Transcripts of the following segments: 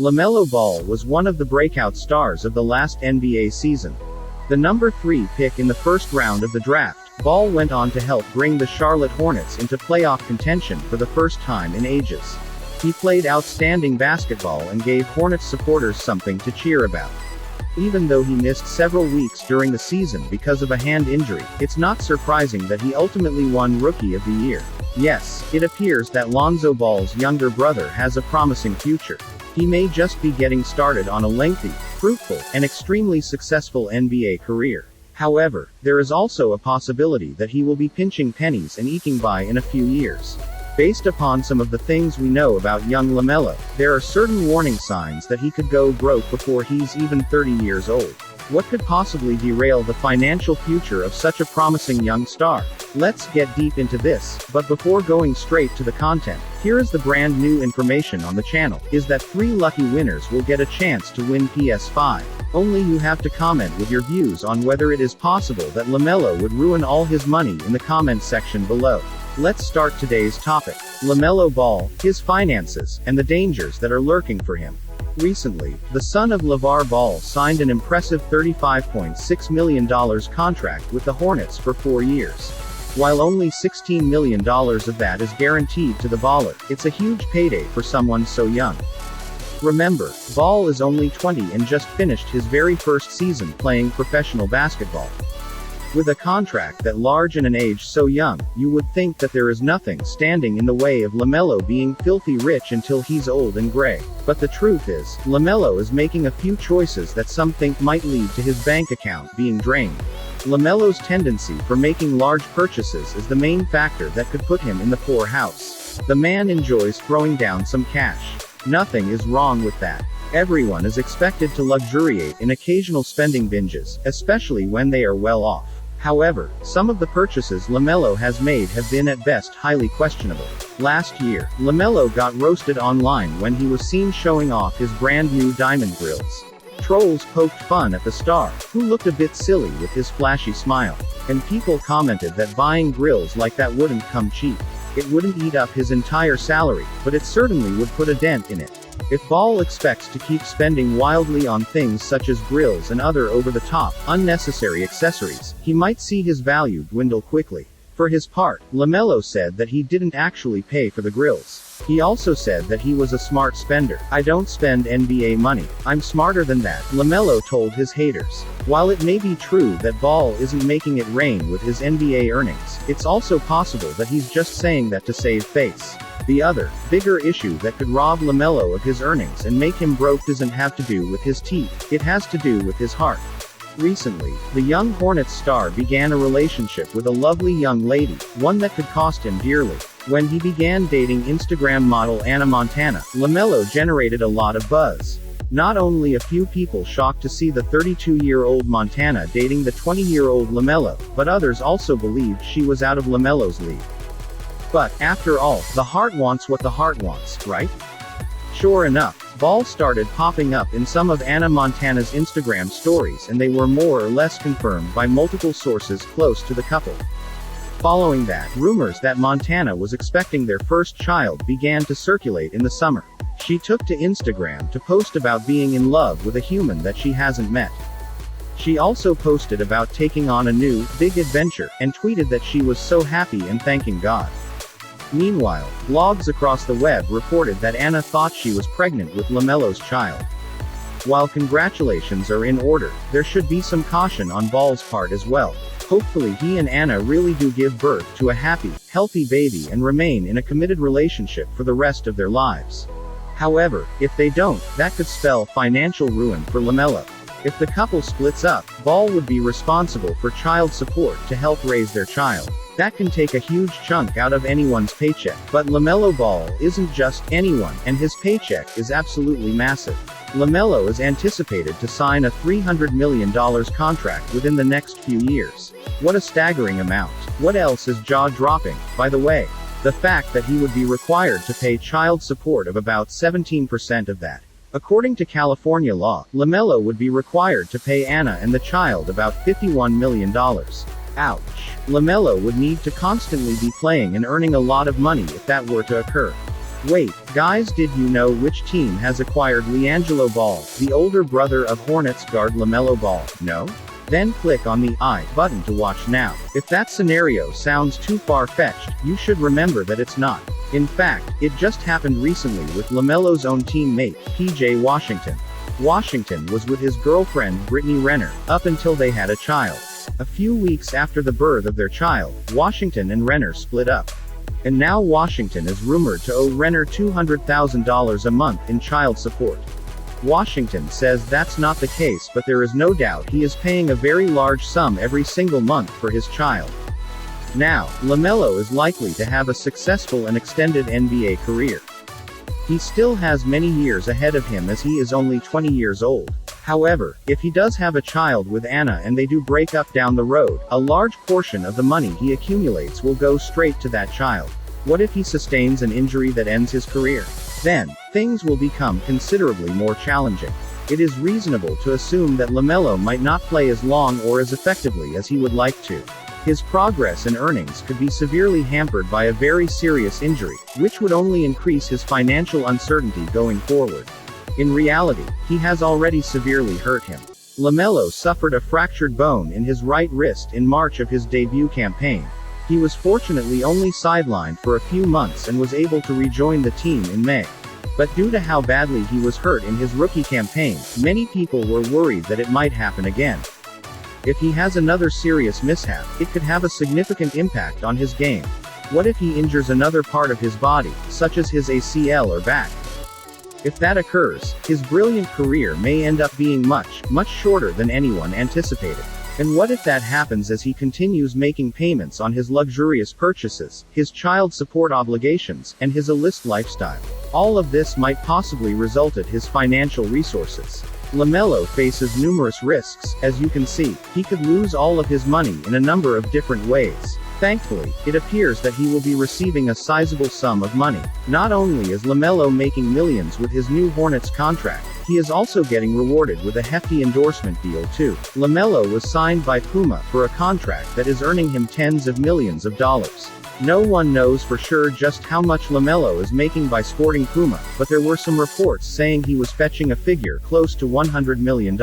LaMelo Ball was one of the breakout stars of the last NBA season. The number 3 pick in the first round of the draft, Ball went on to help bring the Charlotte Hornets into playoff contention for the first time in ages. He played outstanding basketball and gave Hornets supporters something to cheer about. Even though he missed several weeks during the season because of a hand injury, it's not surprising that he ultimately won Rookie of the Year. Yes, it appears that Lonzo Ball's younger brother has a promising future. He may just be getting started on a lengthy, fruitful, and extremely successful NBA career. However, there is also a possibility that he will be pinching pennies and eking by in a few years. Based upon some of the things we know about young LaMelo, there are certain warning signs that he could go broke before he's even 30 years old. What could possibly derail the financial future of such a promising young star? Let's get deep into this, but before going straight to the content, here is the brand new information on the channel, is that 3 lucky winners will get a chance to win PS5. Only you have to comment with your views on whether it is possible that LaMelo would ruin all his money in the comment section below. Let's start today's topic. LaMelo Ball, his finances, and the dangers that are lurking for him. Recently, the son of LaVar Ball signed an impressive $35.6 million contract with the Hornets for 4 years. While only $16 million of that is guaranteed to the baller, it's a huge payday for someone so young. Remember, Ball is only 20 and just finished his very first season playing professional basketball. With a contract that large and an age so young, you would think that there is nothing standing in the way of LaMelo being filthy rich until he's old and gray. But the truth is, LaMelo is making a few choices that some think might lead to his bank account being drained. LaMelo's tendency for making large purchases is the main factor that could put him in the poorhouse. The man enjoys throwing down some cash. Nothing is wrong with that. Everyone is expected to luxuriate in occasional spending binges, especially when they are well off. However, some of the purchases LaMelo has made have been at best highly questionable. Last year, LaMelo got roasted online when he was seen showing off his brand new diamond grills. Trolls poked fun at the star, who looked a bit silly with his flashy smile. And people commented that buying grills like that wouldn't come cheap. It wouldn't eat up his entire salary, but it certainly would put a dent in it. If Ball expects to keep spending wildly on things such as grills and other over-the-top, unnecessary accessories, he might see his value dwindle quickly. For his part, LaMelo said that he didn't actually pay for the grills. He also said that he was a smart spender. "I don't spend NBA money. I'm smarter than that," LaMelo told his haters. While it may be true that Ball isn't making it rain with his NBA earnings, it's also possible that he's just saying that to save face. The other, bigger issue that could rob LaMelo of his earnings and make him broke doesn't have to do with his teeth, it has to do with his heart. Recently, the young Hornets star began a relationship with a lovely young lady, one that could cost him dearly. When he began dating Instagram model Anna Montana, LaMelo generated a lot of buzz. Not only a few people shocked to see the 32-year-old Montana dating the 20-year-old LaMelo, but others also believed she was out of LaMelo's league. But, after all, the heart wants what the heart wants, right? Sure enough, Ball started popping up in some of Anna Montana's Instagram stories, and they were more or less confirmed by multiple sources close to the couple. Following that, rumors that Montana was expecting their first child began to circulate in the summer. She took to Instagram to post about being in love with a human that she hasn't met. She also posted about taking on a new, big adventure, and tweeted that she was so happy and thanking God. Meanwhile, blogs across the web reported that Anna thought she was pregnant with LaMelo's child. While congratulations are in order, there should be some caution on Ball's part as well. Hopefully he and Anna really do give birth to a happy, healthy baby and remain in a committed relationship for the rest of their lives. However, if they don't, that could spell financial ruin for LaMelo. If the couple splits up, Ball would be responsible for child support to help raise their child. That can take a huge chunk out of anyone's paycheck. But LaMelo Ball isn't just anyone, and his paycheck is absolutely massive. LaMelo is anticipated to sign a $300 million contract within the next few years. What a staggering amount. What else is jaw-dropping, by the way? The fact that he would be required to pay child support of about 17% of that. According to California law, LaMelo would be required to pay Anna and the child about $51 million. Ouch. LaMelo would need to constantly be playing and earning a lot of money if that were to occur. Wait, guys, did you know which team has acquired LaMelo Ball, the older brother of Hornets guard LaMelo Ball? No? Then click on the I button to watch now. If that scenario sounds too far-fetched, you should remember that it's not. In fact, it just happened recently with LaMelo's own teammate, PJ Washington. Washington was with his girlfriend Brittany Renner, up until they had a child. A few weeks after the birth of their child, Washington and Renner split up. And now Washington is rumored to owe Renner $200,000 a month in child support. Washington says that's not the case, but there is no doubt he is paying a very large sum every single month for his child. Now, LaMelo is likely to have a successful and extended NBA career. He still has many years ahead of him as he is only 20 years old. However, if he does have a child with Anna and they do break up down the road, a large portion of the money he accumulates will go straight to that child. What if he sustains an injury that ends his career? Then, things will become considerably more challenging. It is reasonable to assume that LaMelo might not play as long or as effectively as he would like to. His progress and earnings could be severely hampered by a very serious injury, which would only increase his financial uncertainty going forward. In reality, he has already severely hurt him. LaMelo suffered a fractured bone in his right wrist in March of his debut campaign. He was fortunately only sidelined for a few months and was able to rejoin the team in May. But due to how badly he was hurt in his rookie campaign, many people were worried that it might happen again. If he has another serious mishap, it could have a significant impact on his game. What if he injures another part of his body, such as his ACL or back? If that occurs, his brilliant career may end up being much shorter than anyone anticipated. And what if that happens as he continues making payments on his luxurious purchases, his child support obligations, and his illicit lifestyle? All of this might possibly result in his financial resources. LaMelo faces numerous risks. As you can see, he could lose all of his money in a number of different ways. Thankfully, it appears that he will be receiving a sizable sum of money. Not only is LaMelo making millions with his new Hornets contract, he is also getting rewarded with a hefty endorsement deal too. LaMelo was signed by Puma for a contract that is earning him tens of millions of dollars. No one knows for sure just how much LaMelo is making by sporting Puma, but there were some reports saying he was fetching a figure close to $100 million.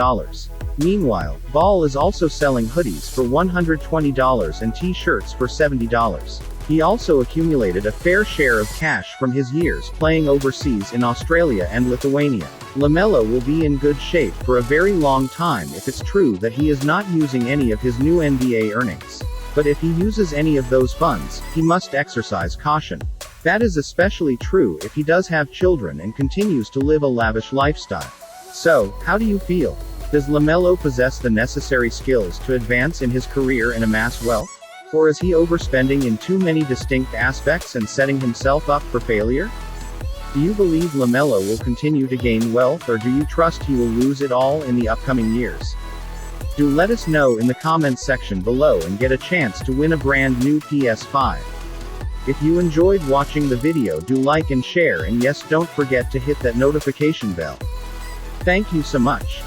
Meanwhile, Ball is also selling hoodies for $120 and t-shirts for $70. He also accumulated a fair share of cash from his years playing overseas in Australia and Lithuania. LaMelo will be in good shape for a very long time if it's true that he is not using any of his new NBA earnings. But if he uses any of those funds, he must exercise caution. That is especially true if he does have children and continues to live a lavish lifestyle. So, how do you feel? Does LaMelo possess the necessary skills to advance in his career and amass wealth? Or is he overspending in too many distinct aspects and setting himself up for failure? Do you believe LaMelo will continue to gain wealth, or do you trust he will lose it all in the upcoming years? Do let us know in the comments section below and get a chance to win a brand new PS5. If you enjoyed watching the video, do like and share, and yes, don't forget to hit that notification bell. Thank you so much.